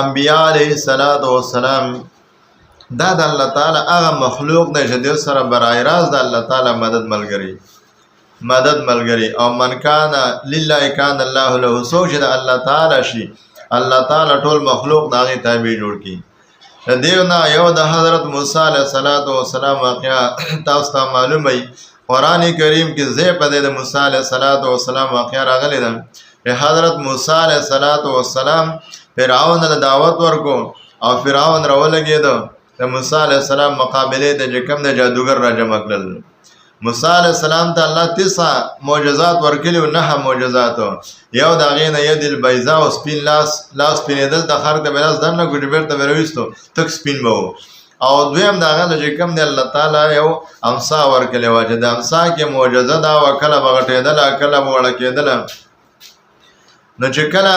انبیاء علیه السلام دا د الله تعالی هغه مخلوق دی چې د سره برای راست د الله تعالی مدد ملګری او من کان لله کان الله له. څوک چې د الله تعالی شي الله تعالی ټول مخلوق د هغې تابع جوړ کړي. د دیو نه یو د حضرت موسی علیه السلام واقعه تاسو ته معلوم وي. قرآن کریم کې ځای په دی د موسی علیه السلام واقعه راغلی ده چې حضرت موسی علیه السلام فرعون له دعوت ورکو او فرعون راولګېده د موسی علیه السلام مقابلې ته چې کوم د جادوګر را جمع کړل. موسی علیه السلام ته الله 9 معجزات ورکړي او 9 معجزات. یو د هغې نه ید البیضا او سپین لاس سپینېدل ته خر ته به لاس دننه کړي بیرته به راویستو تک سپین به و. او دویم د هغه نه چې کوم دی الله تعالی یو امسا ورکړې وه چې د امسا کې معجزه دا وه کله به غټېدله کله به وړه کېدله. نو چې کله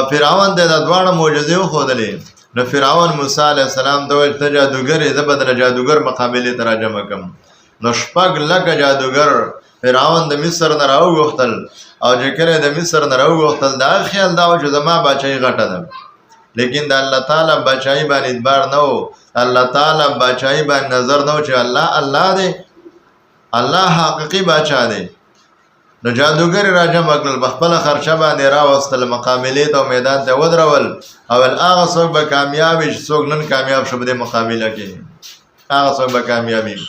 فرعون ته د دواړه معجزې وښودلې نو فرعون موسی علیه السلام ته وویل ته جادوګر یې زه به د جادوګر مقابلې ته را جمع کړم. نو 6 لکه جادوګر فرعون د مصر نه راوغوښتل او چې کله د مصر نه راوغوښتل د هغه خیال دا و چې زما بادشاهي غټه ده لیکن د الله تعالی بادشاهي باندې اعتبار نه و. الله تعالی بادشاهي باندې نظر نه و چې الله دی الله حقیقي بادشاه دی. نو جادوګر را جمع کړل په خپله خرچه باندې راوستل مقابلې ته او میدان ته ودرول. اول هغه څوک به کامیاب وي چې څوک نن کامیاب شو په دې مقابله کې هغه څوک به کامیاب وي.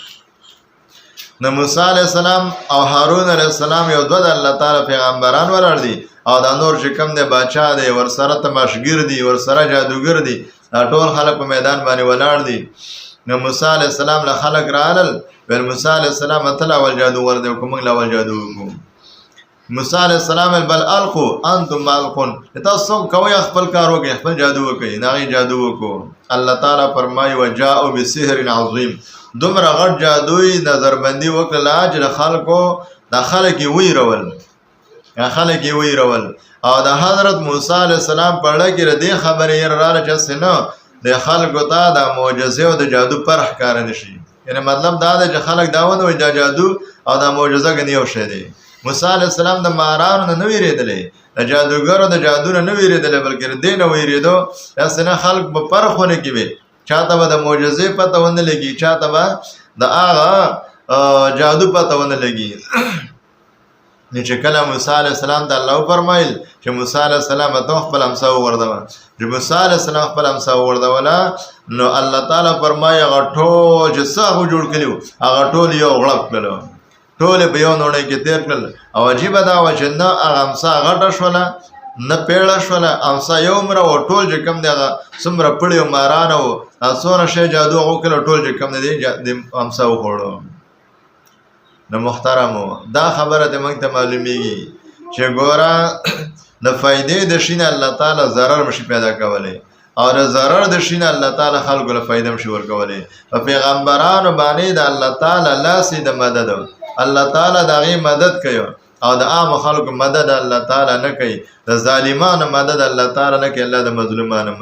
نو موسی علیه السلام او هارون علیه السلام یو دوه د الله تعالی پیغمبران ولاړ دي او دا نور چې کوم دی بادشاه دی ورسره تماشګر دي ورسره جادوګر دي دا ټول خلک په میدان باندې ولاړ دي. نو موسی علیه السلام له خلک رالل ویل موسی علیه السلام ته له اول جادو ور دی که موږ له اول جادو وکړو. موسی علیه السلام بل القو انتم مالقون تاسو کوئ خپل کار وکړئ خپل جادو وکړئ. د هغې جادو وکړو. الله تعالی فرمایي وجاءوا بسحر عظیم دومره غټ جادوی نظربندي وکړله چې د خلکو د خلک یې ویرول او د حضرت موسی علیه السلام په اړه کې د دې خبرې یې راله چې هسې نه د خلکو ته د معجزې او د جادو فرق ښکاره نه شي. یعنې مطلب دا دی چې خلک دا ونه وایي دا جادو او دا معجزه ګنې یو شی دی. موسی علیه السلام د مارانو نه ویرېدلی د جادوګرو د جادو نه ویرېدلی بلکې د دې نه ویرېدو هسې نه خلک به فرق ونه کوي. چاته به د معجزې پته ونه لګي چاته به د هغه جادو پته ونه لګي. نو چې کله موسی علیه السلام ته الله وفرمایل چې موسی علیه السلام ته خپل امسا وغورځوه چې موسی علیه السلام خپل امسا وغورځوله نو الله تعالی فرمایي هغه ټول چې څه هغه جوړ کړي وو هغه ټول یو غړپ کړل ټول یې په یو نوڼۍ کې تېر کړل. او عجیبه دا وه چې نه هغه امسا غټه شوله نه پیړه شوله امسا یو عمره و ټول چې کوم دی هغه څومره پړي او مارانه وو څونه شی جادو هغه وکړل ټول چې کوم دی د امسا وخوړو. نو محترمو دا خبره د موږ ته معلومیږي چې ګوره د فایدې د شي نه الله تعالی ضرر مشي پیدا کولی او د ضرر د شي نه الله تعالی خلکو له فایده مشي ورکولی. په پیغمبرانو باندې د الله تعالی لاسې د مدد الله تعالی د هغې مدد کوي او د عام خلکو مدد الله تعالی نه کوي. د ظالمانو مدد الله تعالی نه کوي. الله د مظلومانو